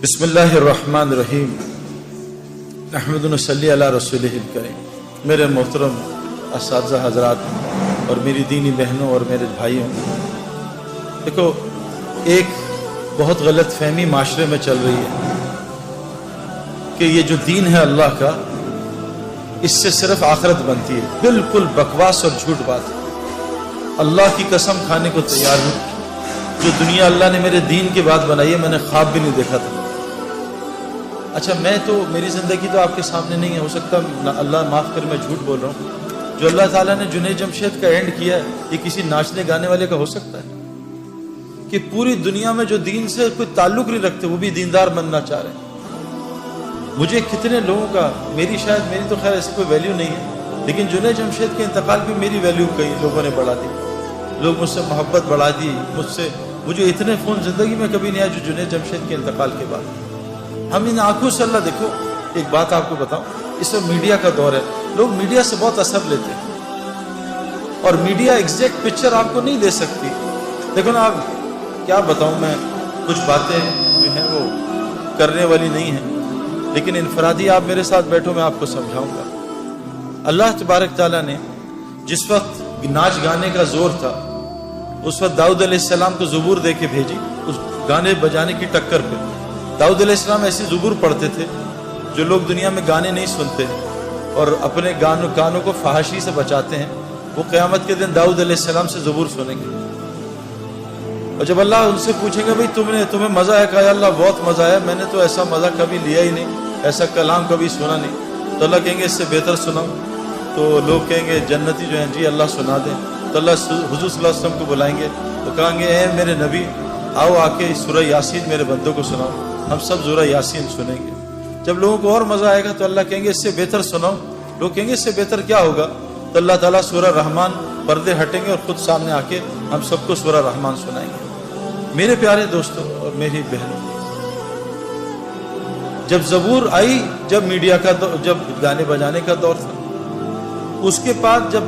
بسم اللہ الرحمن الرحیم نحمد و نصلی علی رسولہ الکریم۔ میرے محترم اساتذہ حضرات اور میری دینی بہنوں اور میرے بھائیوں، دیکھو ایک بہت غلط فہمی معاشرے میں چل رہی ہے کہ یہ جو دین ہے اللہ کا، اس سے صرف آخرت بنتی ہے۔ بالکل بکواس اور جھوٹ بات ہے۔ اللہ کی قسم کھانے کو تیار ہوں، جو دنیا اللہ نے میرے دین کے بعد بنائی ہے میں نے خواب بھی نہیں دیکھا تھا۔ اچھا میں تو میری زندگی تو آپ کے سامنے نہیں ہے، ہو سکتا اللہ معاف کر میں جھوٹ بول رہا ہوں۔ جو اللہ تعالیٰ نے جنید جمشید کا اینڈ کیا ہے یہ کسی ناچنے گانے والے کا ہو سکتا ہے کہ پوری دنیا میں جو دین سے کوئی تعلق نہیں رکھتے وہ بھی دیندار بننا چاہ رہے ہیں۔ مجھے کتنے لوگوں کا، میری تو خیر ایسی کوئی ویلیو نہیں ہے، لیکن جنید جمشید کے انتقال پہ میری ویلیو کئی لوگوں نے بڑھا دی، لوگ مجھ سے محبت بڑھا دی، مجھے اتنے فون زندگی میں کبھی نہیں آیا جو جنید جمشید کے انتقال کے بعد۔ ہم ان آنکھوں سے اللہ، دیکھو ایک بات آپ کو بتاؤں، اس وقت میڈیا کا دور ہے، لوگ میڈیا سے بہت اثر لیتے ہیں اور میڈیا ایگزیکٹ پکچر آپ کو نہیں دے سکتی۔ دیکھو نا، آپ کیا بتاؤں، میں کچھ باتیں جو ہیں وہ کرنے والی نہیں ہیں، لیکن انفرادی آپ میرے ساتھ بیٹھو میں آپ کو سمجھاؤں گا۔ اللہ تبارک تعالیٰ نے جس وقت ناچ گانے کا زور تھا اس وقت داؤد علیہ السلام کو زبور دے کے بھیجی، اس گانے بجانے کی ٹکر پہ۔ داؤد علیہ السلام ایسی زبور پڑھتے تھے جو لوگ دنیا میں گانے نہیں سنتے اور اپنے کانوں کو فحاشی سے بچاتے ہیں، وہ قیامت کے دن داؤد علیہ السلام سے زبور سنیں گے۔ اور جب اللہ ان سے پوچھیں گے بھائی تمہیں مزہ ہے؟ کہا اللہ بہت مزہ آیا، میں نے تو ایسا مزہ کبھی لیا ہی نہیں، ایسا کلام کبھی سنا نہیں۔ تو اللہ کہیں گے اس سے بہتر سناؤ؟ تو لوگ کہیں گے جنتی جو ہیں جی اللہ سنا دیں۔ تو اللہ حضور صلی اللہ علیہ وسلم کو بلائیں گے تو کہیں گے اے میرے نبی آؤ آ کے سورہ یاسین میرے بندوں کو سناؤ۔ ہم سب سورہ یاسین سنیں گے۔ جب لوگوں کو اور مزہ آئے گا تو اللہ کہیں گے اس سے بہتر سناؤ۔ لوگ کہیں گے اس سے بہتر کیا ہوگا؟ تو اللہ تعالیٰ سورہ رحمان، پردے ہٹیں گے اور خود سامنے آ کے ہم سب کو سورہ رحمان سنائیں گے۔ میرے پیارے دوستوں اور میری بہنوں، جب زبور آئی، جب میڈیا کا جب گانے بجانے کا دور تھا، اس کے بعد جب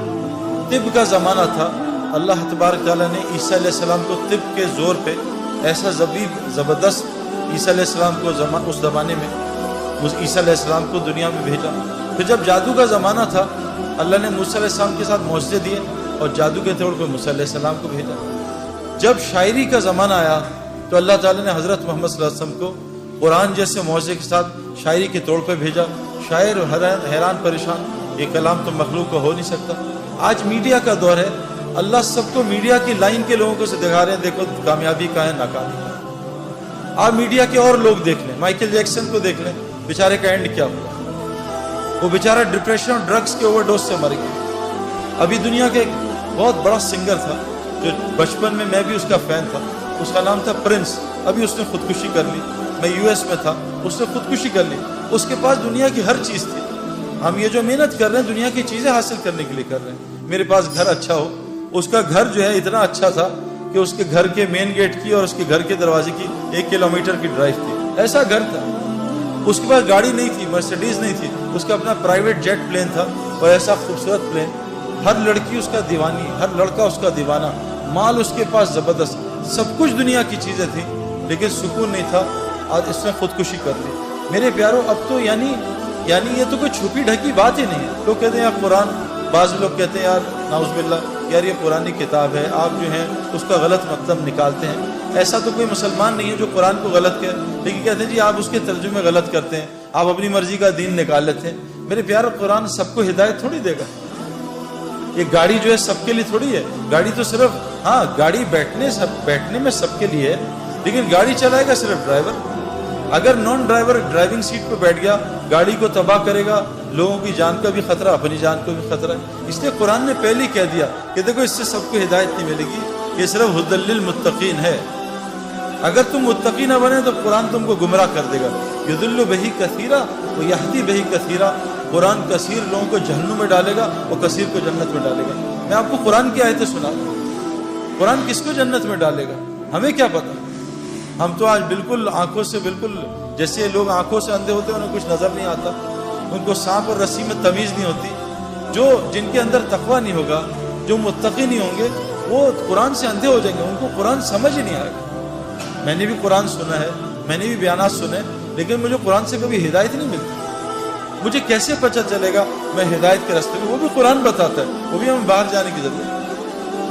طب کا زمانہ تھا، اللہ تبارک تعالیٰ نے عیسیٰ علیہ السلام کو طب کے زور پہ ایسا زبردست عیسیٰ علیہ السلام کو اس زمانے میں عیسیٰ علیہ السلام کو دنیا میں بھیجا۔ پھر جب جادو کا زمانہ تھا، اللہ نے موسیٰ علیہ السلام کے ساتھ معجزے دیے اور جادو کے طور پہ موسیٰ علیہ السلام کو بھیجا۔ جب شاعری کا زمانہ آیا تو اللہ تعالیٰ نے حضرت محمد صلی اللہ علیہ وسلم کو قرآن جیسے معجزے کے ساتھ شاعری کے طور پہ بھیجا۔ شاعر حیران پریشان، یہ کلام تو مخلوق کا ہو نہیں سکتا۔ آج میڈیا کا دور ہے، اللہ سب کو میڈیا کی لائن کے لوگوں کو سے دکھا رہے ہیں، دیکھو کامیابی کا ہے، ناکامی کا ہے۔ آپ میڈیا کے اور لوگ دیکھ لیں، مائیکل جیکسن کو دیکھ لیں، بیچارے کا اینڈ کیا ہوا؟ وہ بیچارہ ڈپریشن اور ڈرگز کے اوور ڈوز سے مر گیا۔ ابھی دنیا کے ایک بہت بڑا سنگر تھا جو بچپن میں بھی اس کا فین تھا، اس کا نام تھا پرنس، ابھی اس نے خودکشی کر لی۔ میں US میں تھا، اس نے خودکشی کر لی۔ اس کے پاس دنیا کی ہر چیز تھی۔ ہم یہ جو محنت کر رہے ہیں دنیا کی چیزیں حاصل کرنے کے لیے کر رہے ہیں۔ میرے پاس گھر اچھا ہو، اس کا گھر جو ہے اتنا اچھا تھا کہ اس کے گھر کے مین گیٹ کی اور اس کے گھر کے دروازے کی 1 کلومیٹر کی ڈرائیو تھی، ایسا گھر تھا۔ اس کے پاس گاڑی نہیں تھی، مرسیڈیز نہیں تھی، اس کا اپنا پرائیویٹ جیٹ پلین تھا اور ایسا خوبصورت پلین، ہر لڑکی اس کا دیوانی، ہر لڑکا اس کا دیوانہ، مال اس کے پاس زبردست، سب کچھ دنیا کی چیزیں تھیں، لیکن سکون نہیں تھا۔ آج اس نے خودکشی کر لی۔ میرے پیاروں، اب تو یعنی یہ تو کوئی چھپی ڈھکی بات ہی نہیں ہے۔ لوگ کہتے ہیں یار قرآن، بعض لوگ کہتے ہیں یار نعوذ باللہ یار یہ پرانی کتاب ہے، آپ جو ہیں اس کا غلط مطلب نکالتے ہیں۔ ایسا تو کوئی مسلمان نہیں ہے جو قرآن کو غلط کہے، لیکن کہتے ہیں جی آپ اس کے ترجمے غلط کرتے ہیں، آپ اپنی مرضی کا دین نکال لیتے ہیں۔ میرے پیارو، قرآن سب کو ہدایت تھوڑی دے گا۔ یہ گاڑی جو ہے سب کے لیے تھوڑی ہے، گاڑی تو صرف گاڑی بیٹھنے میں سب کے لیے ہے، لیکن گاڑی چلائے گا صرف ڈرائیور۔ اگر نان ڈرائیور ڈرائیونگ سیٹ پہ بیٹھ گیا، گاڑی کو تباہ کرے گا، لوگوں کی جان کا بھی خطرہ، اپنی جان کو بھی خطرہ ہے۔ اس لیے قرآن نے پہلے ہی کہہ دیا کہ دیکھو اس سے سب کو ہدایت نہیں ملے گی، یہ صرف ہدی للمتقین ہے۔ اگر تم متقی نہ بنے تو قرآن تم کو گمراہ کر دے گا۔ یضل بہ کثیرا ویہدی بہ کثیرا، قرآن کثیر لوگوں کو جہنم میں ڈالے گا اور کثیر کو جنت میں ڈالے گا۔ میں آپ کو قرآن کی آیتیں سنا دوں، قرآن کس کو جنت میں ڈالے گا ہمیں کیا پتا۔ ہم تو آج بالکل آنکھوں سے، بالکل جیسے لوگ آنکھوں سے اندھے ہوتے ہیں انہیں کچھ نظر نہیں آتا، ان کو سانپ اور رسی میں تمیز نہیں ہوتی۔ جن کے اندر تقویٰ نہیں ہوگا، جو متقی نہیں ہوں گے، وہ قرآن سے اندھے ہو جائیں گے، ان کو قرآن سمجھ ہی نہیں آئے گا۔ میں نے بھی قرآن سنا ہے، میں نے بھی بیانات سنے، لیکن مجھے قرآن سے کبھی ہدایت نہیں ملتی. مجھے کیسے پتہ چلے گا میں ہدایت کے راستے میں؟ وہ بھی قرآن بتاتا ہے، وہ بھی ہمیں باہر جانے کی ضرورت ہے.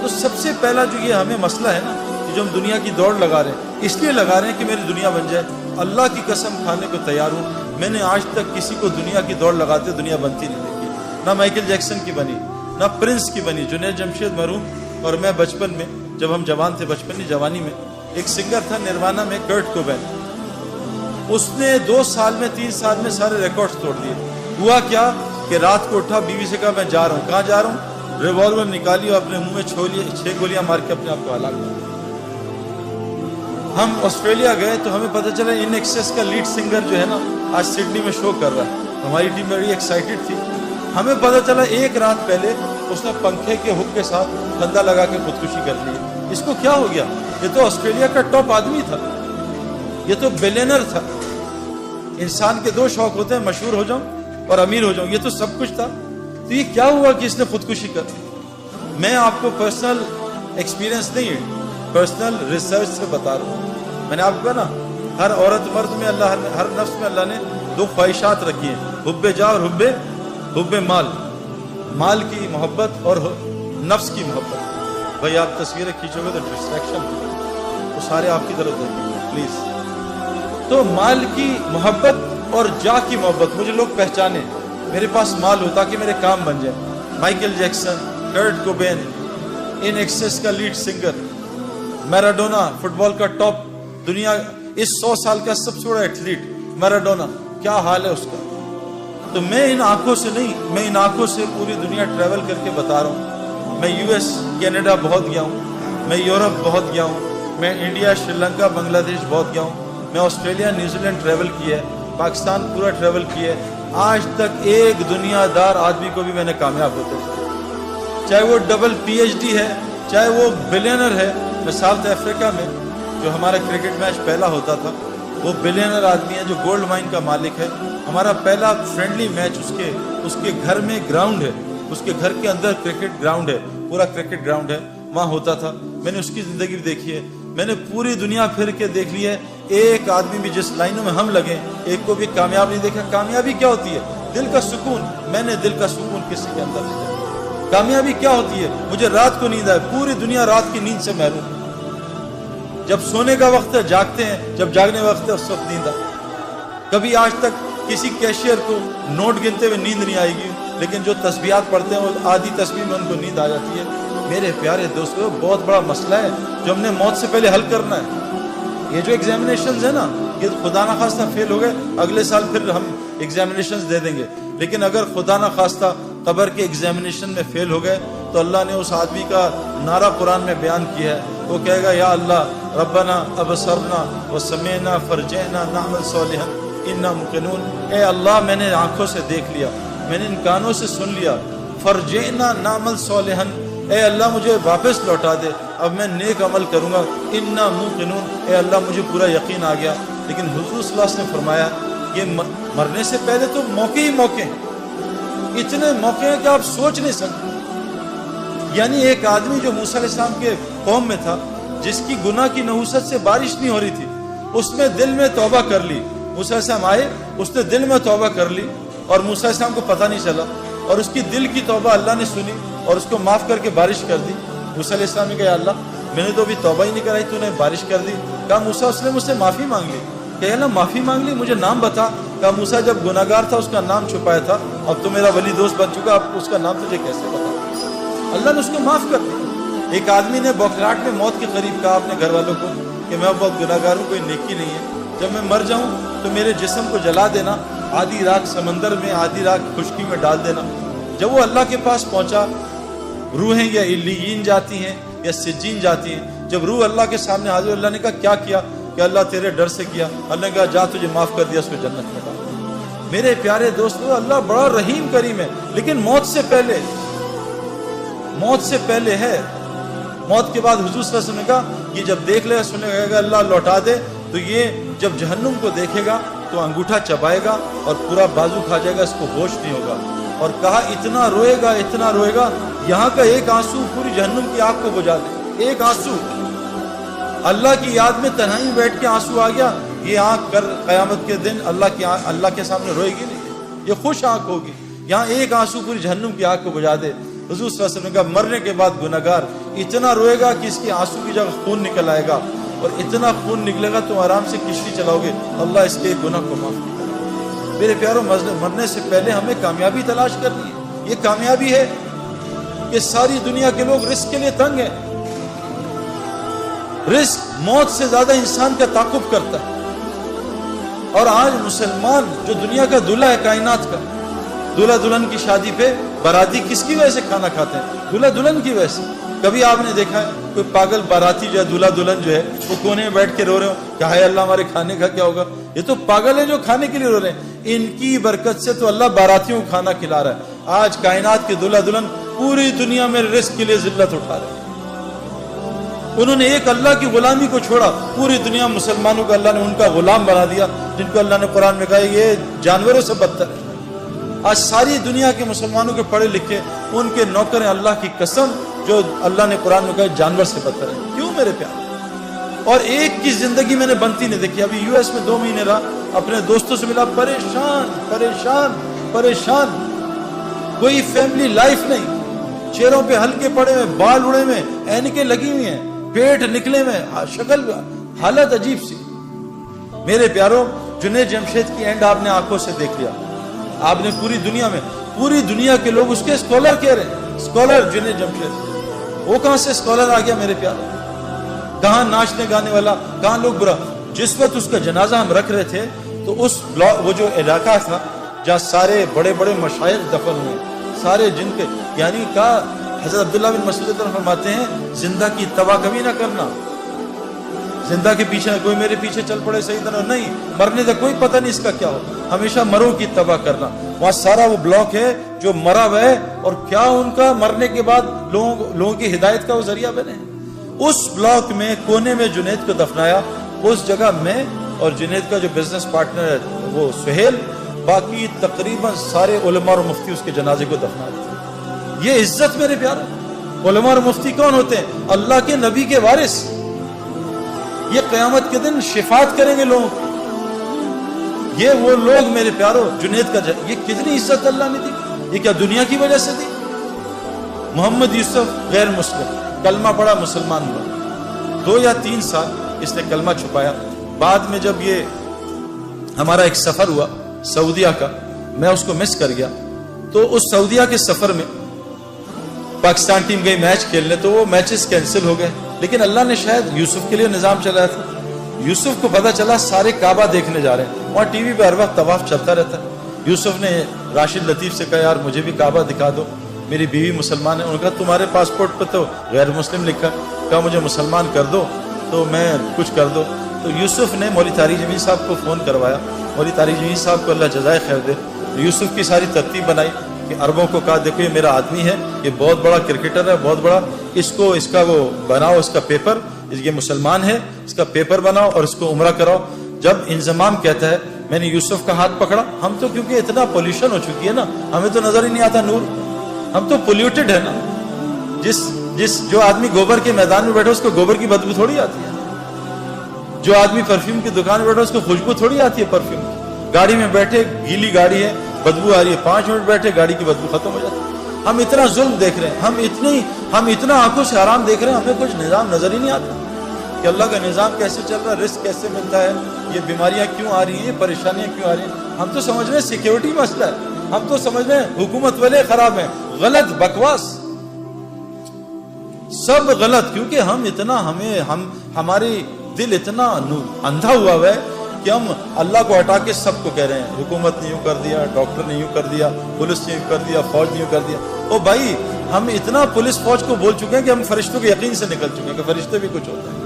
تو سب سے پہلا جو یہ ہمیں مسئلہ ہے نا کہ جو ہم دنیا کی دوڑ لگا رہے ہیں، اس لیے لگا رہے ہیں کہ میری دنیا بن جائے. اللہ کی قسم کھانے کو تیار ہوں، میں نے آج تک کسی کو دنیا کی دوڑ لگاتے دنیا بنتی نہیں دیکھی. نہ مائیکل جیکسن کی بنی، نہ پرنس کی بنی. جنید جمشید مرحوم اور میں بچپن میں، جب ہم جوان تھے، بچپن جوانی میں، ایک سنگر تھا نروانہ میں، کرٹ کوبین. اس نے 2 سال میں 3 سال میں سارے ریکارڈز توڑ دیے. ہوا کیا کہ رات کو اٹھا، بیوی سے کہا میں جا رہا ہوں. کہاں جا رہا ہوں؟ ریوالور نکالی اور اپنے منہ میں 6 گولیاں مار کے اپنے آپ کو ہلاک کیا. ہم آسٹریلیا گئے تو ہمیں پتہ چلا ان ایکسیس کا لیڈ سنگر جو ہے نا آج سڈنی میں شو کر رہا ہے. ہماری ٹیم بڑی ایکسائٹیڈ تھی. ہمیں پتہ چلا 1 رات پہلے اس نے پنکھے کے ہک کے ساتھ پھندا لگا کے خودکشی کر لی. اس کو کیا ہو گیا؟ یہ تو آسٹریلیا کا ٹاپ آدمی تھا، یہ تو بلینر تھا. انسان کے 2 شوق ہوتے ہیں، مشہور ہو جاؤں اور امیر ہو جاؤں. یہ تو سب کچھ تھا. تو یہ کیا ہوا کہ اس نے خودکشی کر لی؟ میں آپ کو پرسنل ایکسپیرینس نہیں، پرسنل ریسرچ سے بتا رہا ہوں. میں نے آپ کو کہا نا، ہر عورت مرد میں اللہ، ہر نفس میں اللہ نے 2 خواہشات رکھی ہیں، حب جا اور حب مال. مال کی محبت اور نفس کی محبت. بھائی آپ تصویریں کھینچو گے تو ڈسٹریکشن تو سارے آپ کی طرف دیکھیں گے پلیز. تو مال کی محبت اور جا کی محبت. مجھے لوگ پہچانے، میرے پاس مال ہو تاکہ میرے کام بن جائے. مائیکل جیکسن، کرٹ کوبین، ان ایکسیس کا لیڈ سنگر، میراڈونا فٹ بال کا ٹاپ، دنیا اس 100 سال کا سب سے بڑا ایتھلیٹ میراڈونا، کیا حال ہے اس کا. تو میں ان آنکھوں سے نہیں، میں ان آنکھوں سے پوری دنیا ٹریول کر کے بتا رہا ہوں. میں US کینیڈا بہت گیا ہوں، میں یورپ بہت گیا ہوں، میں انڈیا، شری لنکا، بنگلہ دیش بہت گیا ہوں، میں آسٹریلیا، نیوزی لینڈ ٹریول کیا ہے، پاکستان پورا ٹریول کیا ہے. آج تک ایک دنیا دار آدمی کو بھی میں نے کامیاب ہوتے ہیں، چاہے وہ ڈبل PhD ہے، چاہے وہ بلینر ہے. میں ساؤتھ افریقہ میں جو ہمارا کرکٹ میچ پہلا ہوتا تھا، وہ بلینر آدمی ہے جو گولڈ مائن کا مالک ہے. ہمارا پہلا فرینڈلی میچ اس کے گھر میں گراؤنڈ ہے، اس کے گھر کے اندر کرکٹ گراؤنڈ ہے، پورا کرکٹ گراؤنڈ ہے، وہاں ہوتا تھا. میں نے اس کی زندگی بھی دیکھی ہے. میں نے پوری دنیا پھر کے دیکھ لی ہے. ایک آدمی بھی جس لائنوں میں ہم لگے، ایک کو بھی کامیاب نہیں دیکھا. کامیابی کیا ہوتی ہے؟ دل کا سکون. میں نے دل کا سکون کسی کے اندر نہیں دیکھا. کامیابی کیا ہوتی ہے؟ مجھے رات کو نیند آئے. پوری دنیا رات کی نیند سے محروم. جب سونے کا وقت ہے جاگتے ہیں، جب جاگنے وقت ہے اس وقت نیند آئے. کبھی آج تک کسی کیشیئر کو نوٹ گنتے ہوئے نیند نہیں آئے گی، لیکن جو تسبیحات پڑھتے ہیں وہ آدھی تسبیح میں ان کو نیند آ جاتی ہے. میرے پیارے دوستو، بہت بڑا مسئلہ ہے جو ہم نے موت سے پہلے حل کرنا ہے. یہ جو ایگزامینیشنز ہیں نا، یہ خدا نہ خواستہ فیل ہو گئے، اگلے سال پھر ہم ایگزامینیشنز دے دیں گے. لیکن اگر خدا نہ خواستہ قبر کے ایگزامینیشن میں فیل ہو گئے تو اللہ نے اس آدمی کا نعرہ قرآن میں بیان کیا ہے. وہ کہے گا، یا اللہ ربنا ابصرنا وسمعنا فرجعنا نعمل صالحا انا موقنون. اے اللہ، میں نے آنکھوں سے دیکھ لیا، میں نے ان کانوں سے سن لیا، فرجعنا نعمل صالحا، اے اللہ مجھے واپس لوٹا دے، اب میں نیک عمل کروں گا. انا موقنون، اے اللہ مجھے پورا یقین آ گیا. لیکن حضور صلی اللہ علیہ وسلم نے فرمایا، یہ مرنے سے پہلے تو موقع ہی موقع ہیں، اتنے موقع ہیں کہ آپ سوچ نہیں سکتے. یعنی ایک آدمی جو موسیٰ علیہ السلام کے قوم میں تھا، جس کی گناہ کی نحوست سے بارش نہیں ہو رہی تھی، اس نے دل میں توبہ کر لی. موسیٰ علیہ السلام آئے، اس نے دل میں توبہ کر لی اور موسیٰ علیہ السلام کو پتہ نہیں چلا، اور اس کی دل کی توبہ اللہ نے سنی اور اس کو معاف کر کے بارش کر دی. موسیٰ علیہ السلام نے کہا، یا اللہ میں نے تو ابھی توبہ ہی نہیں کرائی، تو نے بارش کر دی. کہا موسیٰ، اس نے مجھ سے معافی مانگ لی. کہ اللہ معافی مانگ لی، مجھے نام بتا. کہا موسیٰ، جب گناہ گار تھا اس کا نام چھپایا تھا، اب تو میرا ولی دوست بن چکا، اب اس کا نام تجھے کیسے بتا. اللہ نے اس کو معاف کر دیا. ایک آدمی نے بوکھلاہٹ میں موت کے قریب کہا اپنے گھر والوں کو کہ میں بہت گناہ گار ہوں، کوئی نیکی نہیں ہے، جب میں مر جاؤں تو میرے جسم کو جلا دینا، آدھی رات سمندر میں، آدھی رات خشکی میں ڈال دینا. جب وہ اللہ کے پاس پہنچا، روحیں یا علیین جاتی ہیں یا سجین جاتی ہیں. جب روح اللہ کے سامنے حاضر، اللہ نے کہا کیا کہ اللہ تیرے ڈر سے کیا. اللہ نے کہا جا، تجھے معاف کر دیا، اس کو جنت میں ڈال. میرے پیارے دوستو، اللہ بڑا رحیم کریم ہے. لیکن موت سے پہلے ہے. موت کے بعد حضور صلی اللہ علیہ وسلم نے کہا، یہ جب دیکھ لے سنے گا اللہ لوٹا دے، تو یہ جب جہنم کو دیکھے گا تو انگوٹھا چبائے گا اور پورا بازو کھا جائے گا، اس کو ہوش نہیں ہوگا. اور کہا اتنا روئے گا یہاں کا ایک آنسو پوری جہنم کی آگ کو بجھا دے. ایک آنسو، اللہ کی یاد میں تنہائی بیٹھ کے آنسو آ گیا یہ آنکھ کر قیامت کے دن اللہ کے سامنے روئے گی نہیں، یہ خوش آنکھ ہوگی. یہاں ایک آنسو پوری جہنم کی آنکھ کو بجھا دے. حضور صلی اللہ علیہ وسلم نے کہا مرنے کے بعد گناہگار اتنا روئے گا کہ اس کی آنسو کی جگہ خون نکل آئے گا، اور اتنا خون نکلے گا تم آرام سے کشتی چلاؤ گے، اللہ اس کے گناہ کو معاف کرے. میرے پیاروں، مرنے سے پہلے ہمیں کامیابی تلاش کرنی ہے. یہ کامیابی ہے کہ ساری دنیا کے لوگ رزق کے لیے تنگ ہیں. رزق موت سے زیادہ انسان کا تعاقب کرتا ہے. اور آج مسلمان جو دنیا کا دلہا ہے کائنات کا، دلہا دلہن کی شادی پہ باراتی کس کی وجہ سے کھانا کھاتے ہیں؟ دلہا دلہن کی وجہ سے. کبھی آپ نے دیکھا ہے کوئی پاگل باراتی جو ہے دلہا دلہن جو ہے وہ کونے میں بیٹھ کے رو رہے ہو کہ ہائے اللہ ہمارے کھانے کا کیا ہوگا؟ یہ تو پاگل ہیں جو کھانے کے لیے رو رہے ہیں. ان کی برکت سے تو اللہ باراتیوں کو کھانا کھلا رہا ہے. آج کائنات کے دلہا دلہن پوری دنیا میں رزق کے لیے ذلت اٹھا رہے ہیں. انہوں نے ایک اللہ کی غلامی کو چھوڑا، پوری دنیا مسلمانوں کو اللہ نے ان کا غلام بنا دیا، جن کو اللہ نے قرآن میں کہا یہ جانوروں سے بدتر ہے. آج ساری دنیا کے مسلمانوں کے پڑھے لکھے ان کے نوکر ہیں، اللہ کی قسم، جو اللہ نے قرآن میں کہا جانور سے بدتر ہے. کیوں میرے پیارے؟ اور ایک کی زندگی میں نے بنتی نہیں دیکھی. ابھی یو ایس میں 2 مہینے رہا، اپنے دوستوں سے ملا، پریشان پریشان پریشان، کوئی فیملی لائف نہیں، چہروں پہ ہلکے پڑے ہوئے، بال اڑے ہوئے، اینکیں لگی ہوئی ہیں، پیٹ نکلے ہوئے، شکل حالت عجیب سی. میرے پیاروں، جنید جمشید کی اینڈ آپ نے آنکھوں سے دیکھ لیا. آپ نے پوری دنیا کے لوگ اس کے اسکالر کہہ رہے ہیں، اسکالر جنید جمشید. وہ کہاں سے اسکالر آ گیا میرے پیاروں؟ کہاں ناچنے گانے والا، کہاں لوگ برا. جس وقت اس کا جنازہ ہم رکھ رہے تھے تو اس وہ جو علاقہ تھا جہاں سارے بڑے بڑے مشائخ دفن ہوئے، سارے جن کے، یعنی کہا حضرت عبداللہ بن مسعود فرماتے ہیں زندہ کی اتباع کبھی نہ کرنا. زندہ کے پیچھے کوئی میرے پیچھے چل پڑے صحیح طرح نہیں، مرنے کا کوئی پتہ نہیں اس کا کیا ہو. ہمیشہ مروں کی اتباع کرنا. وہاں سارا وہ بلاک ہے جو مرا ہوا ہے، اور کیا ان کا مرنے کے بعد لوگوں کی ہدایت کا وہ ذریعہ بنے. اس بلاک میں کونے میں جنید کو دفنایا. اس جگہ میں اور جنید کا جو بزنس پارٹنر ہے وہ سہیل، باقی تقریباً سارے علماء اور مفتی اس کے جنازے کو دفنا دیتے. یہ عزت میرے پیارے. علماء اور مفتی کون ہوتے ہیں؟ اللہ کے نبی کے وارث. یہ قیامت کے دن شفاعت کریں گے لوگوں کو. یہ وہ لوگ میرے پیاروں، جنید کا یہ کتنی عزت اللہ نے دی. یہ کیا دنیا کی وجہ سے دی؟ محمد یوسف غیر مسلم، کلمہ پڑھا، مسلمان ہوا. 2 یا 3 سال اس نے کلمہ چھپایا. بعد میں جب یہ ہمارا ایک سفر ہوا سعودیہ کا، میں اس کو مس کر گیا. تو اس سعودیہ کے سفر میں پاکستان ٹیم گئی میچ کھیلنے، تو وہ میچز کینسل ہو گئے. لیکن اللہ نے شاید یوسف کے لیے نظام چلایا تھا. یوسف کو پتا چلا سارے کعبہ دیکھنے جا رہے ہیں. وہاں ٹی وی پہ ہر وقت طواف چلتا رہتا ہے. یوسف نے راشد لطیف سے کہا یار مجھے بھی کعبہ دکھا دو، میری بیوی مسلمان ہے. انہوں نے کہا تمہارے پاسپورٹ پہ تو غیر مسلم لکھا. کہا مجھے مسلمان کر دو تو میں کچھ کر دو. تو یوسف نے مولوی طارق جمیل صاحب کو فون کروایا. مولوی طارق جمیل صاحب کو اللہ جزائے خیر دے. یوسف کی ساری ترتیب بنائی کہ عربوں کو کہا دیکھو یہ میرا آدمی ہے، یہ بہت بڑا کرکٹر ہے، بہت بڑا، اس کا وہ بناؤ، اس کا پیپر، یہ مسلمان ہے، اس کا پیپر بناؤ اور اس کو عمرہ کراؤ. جب انضمام کہتا ہے میں نے یوسف کا ہاتھ پکڑا. ہم تو کیونکہ اتنا پولیوشن ہو چکی ہے نا، ہمیں تو نظر ہی نہیں آتا نور. ہم تو پولیوٹڈ ہے نا. جو آدمی گوبر کے میدان میں بیٹھا اس کو گوبر کی بدبو تھوڑی آتی ہے. جو آدمی پرفیوم کی دکان میں بیٹھا اس کو خوشبو تھوڑی آتی ہے پرفیوم کی. گاڑی میں بیٹھے، گیلی گاڑی ہے، بدبو آ رہی ہے، 5 منٹ بیٹھے گاڑی کی بدبو ختم ہو جاتی ہے. ہم اتنا ظلم دیکھ رہے ہیں، ہم اتنا آنکھوں سے حرام دیکھ رہے ہیں، ہمیں کچھ نظام نظر ہی نہیں آتا کہ اللہ کا نظام کیسے چل رہا ہے، رزق کیسے ملتا ہے، یہ بیماریاں کیوں آ رہی ہیں، یہ پریشانیاں کیوں آ رہی ہیں. ہم تو سمجھ رہے ہیں سیکیورٹی مسئلہ ہے، ہم تو سمجھ رہے ہیں حکومت والے خراب ہیں. غلط، بکواس، سب غلط. کیونکہ ہمارے دل اتنا اندھا ہوا ہے کہ ہم اللہ کو ہٹا کے سب کو کہہ رہے ہیں حکومت نے یوں کر دیا، ڈاکٹر نے یوں کر دیا، پولیس نے یوں کر دیا، فوج نے یوں کر دیا. او بھائی، ہم اتنا پولیس فوج کو بول چکے ہیں کہ ہم فرشتوں کے یقین سے نکل چکے ہیں کہ فرشتے بھی کچھ ہوتے ہیں.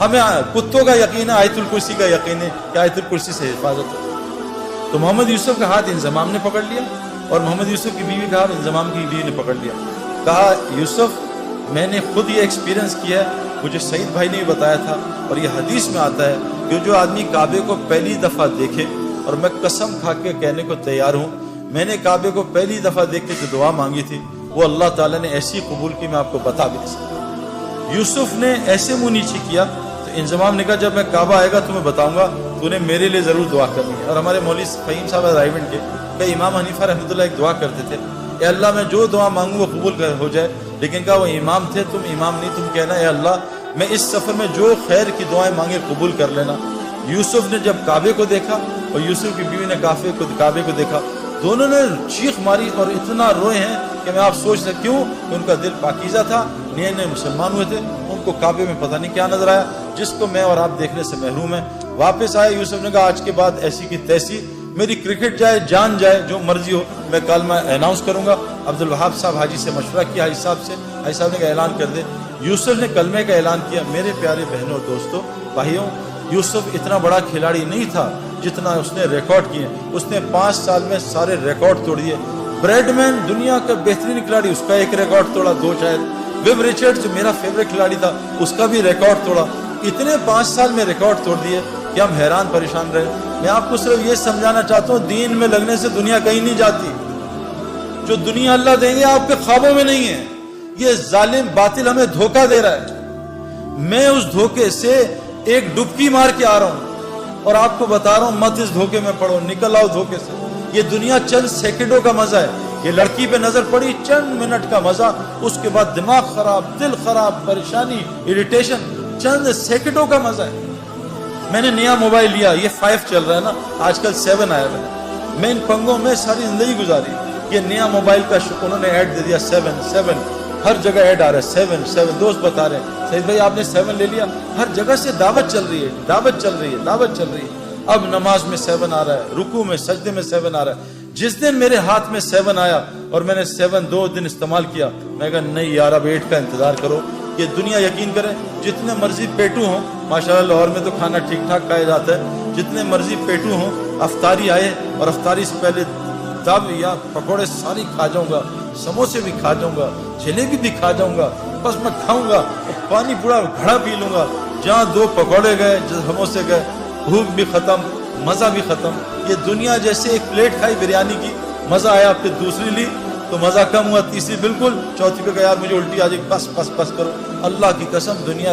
ہمیں کتوں کا یقین ہے، آیت الکرسی کا یقین ہے کہ آیت الکرسی سے حفاظت ہوتی ہے. تو محمد یوسف کا ہاتھ انضمام نے پکڑ لیا، اور محمد یوسف کی بیوی کا ہاتھ انضمام کی بیوی نے پکڑ لیا. کہا یوسف میں نے خود یہ ایکسپیرینس کیا ہے، مجھے سعید بھائی نے بھی بتایا تھا، اور یہ حدیث میں آتا ہے کہ جو آدمی کعبے کو پہلی دفعہ دیکھے، اور میں قسم کھا کے کہنے کو تیار ہوں، میں نے کعبے کو پہلی دفعہ دیکھ کے جو دعا مانگی تھی وہ اللہ تعالیٰ نے ایسی قبول کی میں آپ کو بتا بھی نہیں سکتا. یوسف نے ایسے منہ نیچے کیا تو انضمام نے کہا جب میں کعبہ آئے گا تمہیں بتاؤں گا، تو نے میرے لیے ضرور دعا کرنی ہے۔ اور ہمارے مولوی فہیم صاحب رائیونڈ کے کہ امام حنیفہ رحمۃ اللہ ایک دعا کرتے تھے، اے اللہ میں جو دعا مانگوں وہ قبول ہو جائے، لیکن کہا وہ امام تھے، تم امام نہیں، تم کہنا اے اللہ میں اس سفر میں جو خیر کی دعائیں مانگے قبول کر لینا۔ یوسف نے جب کعبے کو دیکھا اور یوسف کی بیوی نے کعبے کو دیکھا، دونوں نے چیخ ماری اور اتنا روئے ہیں کہ میں آپ سوچ سکتے کیوں کہ ان کا دل پاکیزہ تھا، نئے نئے مسلمان ہوئے تھے، ان کو کعبے میں پتہ نہیں کیا نظر آیا جس کو میں اور آپ دیکھنے سے محروم ہیں۔ واپس آئے، یوسف نے کہا آج کے بعد ایسی کی تیسی، میری کرکٹ جائے جان جائے جو مرضی ہو، میں کلمہ اناؤنس کروں گا۔ عبدالوہاب صاحب حاجی سے مشورہ کیا، حاجی صاحب سے، حاجی صاحب نے کہا اعلان کر دے۔ یوسف نے کلمے کا اعلان کیا۔ میرے پیارے بہنوں اور دوستوں بھائیوں، یوسف اتنا بڑا کھلاڑی نہیں تھا جتنا اس نے ریکارڈ کیے، اس نے 5 سال میں سارے ریکارڈ توڑ دیے۔ بریڈ مین دنیا کا بہترین کھلاڑی، اس کا ایک ریکارڈ توڑا، 2 شاید۔ ویب ریچرڈ جو میرا فیوریٹ کھلاڑی تھا اس کا بھی ریکارڈ توڑا۔ اتنے 5 سال میں ریکارڈ توڑ دیے کہ ہم حیران پریشان رہے۔ میں آپ کو صرف یہ سمجھانا چاہتا ہوں، دین میں لگنے سے دنیا کہیں نہیں جاتی۔ جو دنیا اللہ دیں گے آپ کے خوابوں میں نہیں ہے۔ یہ ظالم باطل ہمیں دھوکہ دے رہا ہے، میں اس دھوکے سے ایک ڈبکی مار کے آ رہا ہوں اور آپ کو بتا رہا ہوں مت اس دھوکے میں پڑو، نکل آؤ دھوکے سے۔ یہ دنیا چند سیکنڈوں کا مزہ ہے، یہ لڑکی پہ نظر پڑی چند منٹ کا مزہ، اس کے بعد دماغ خراب، دل خراب، پریشانی، اریٹیشن، چند سیکنڈوں کا مزہ ہے۔ میں نے نیا موبائل لیا، یہ 5 چل رہا ہے نا، آج کل 7 آیا ہے، میں ان پنگوں میں ساری زندگی گزاری۔ یہ نیا موبائل کا انہوں نے ایڈ دے دیا 7 ہر جگہ ایڈ آ رہا ہے 7 دوست بتا رہے ہیں سعید بھائی آپ نے 7 لے لیا، ہر جگہ سے دعوت چل رہی ہے، دعوت چل رہی ہے، دعوت چل رہی ہے۔ اب نماز میں 7 آ رہا ہے، رکوع میں سجدے میں 7 آ رہا ہے۔ جس دن میرے ہاتھ میں 7 آیا اور میں نے 7 2 دن استعمال کیا، میں کہا نہیں یار اب 8 کا انتظار کرو۔ یہ دنیا یقین کرے جتنے مرضی پیٹو ہوں، ماشاءاللہ لاہور میں تو کھانا ٹھیک ٹھاک کھایا جاتا ہے، جتنے مرضی پیٹو ہوں، افطاری آئے اور افطاری سے پہلے دب یا پکوڑے ساری کھا جاؤں گا، سموسے بھی کھا جاؤں گا، جلیبی بھی کھا جاؤں گا، بس میں کھاؤں گا اور پانی پورا گھڑا پی لوں گا۔ جہاں 2 پکوڑے گئے، سموسے گئے، بھوک بھی ختم، مزہ بھی ختم۔ یہ دنیا جیسے ایک پلیٹ کھائی بریانی کی، مزہ آیا، پھر دوسری لی تو مزہ کم ہوا، تیسری بالکل، چوتھی پہ کہا یار مجھے الٹی آ جائے، بس بس بس کرو۔ اللہ کی قسم دنیا